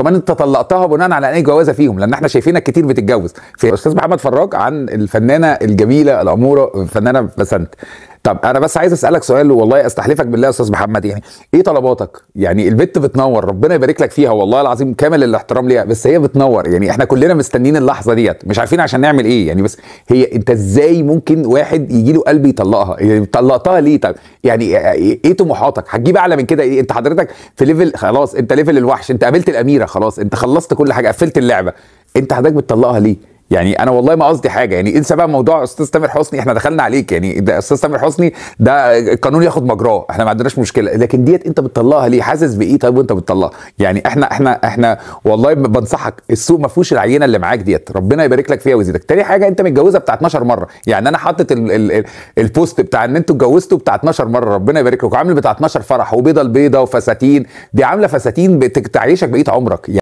كمان انت طلقتها بناء على اي جوازه فيهم، لان احنا شايفينك كتير بتتجوز. في استاذ محمد فراج عن الفنانه الجميله الاموره الفنانه بسنت. طب انا بس عايز اسالك سؤال، والله استحلفك بالله يا استاذ محمد، يعني ايه طلباتك؟ يعني البت بتنور، ربنا يبارك لك فيها والله العظيم، كامل الاحترام ليها، بس هي بتنور. يعني احنا كلنا مستنيين اللحظه ديت، مش عارفين عشان نعمل ايه يعني. بس هي انت ازاي ممكن واحد يجي له قلب يطلقها؟ يعني طلقتها ليه؟ طب يعني ايه طموحاتك؟ هتجيب اعلى من كده ايه؟ انت حضرتك في ليفل، خلاص انت ليفل الوحش، انت قابلت الاميره، خلاص انت خلصت كل حاجه، قفلت اللعبه. انت حضرتك بتطلقها ليه؟ يعني انا والله ما قصدي حاجه، يعني انسى بقى موضوع استاذ تامر حسني، احنا دخلنا عليك يعني، ده استاذ تامر حسني ده القانون ياخد مجراه، احنا ما عندناش مشكله، لكن ديت انت بتطلقها ليه؟ حاسس بايه طيب وانت بتطلقها؟ يعني احنا والله بنصحك، السوق ما فيهوش العينه اللي معاك ديت، ربنا يبارك لك فيها ويزيدك. تاني حاجه، انت متجوزه بتاع 12 مره، يعني انا حاطط البوست بتاع ان انتوا اتجوزتوا بتاع 12 مره، ربنا يبارك لك، وعامل بتاع 12 فرح وبيضه البيضه وفساتين، دي عامله فساتين بتعيشك بقيه عمرك يعني.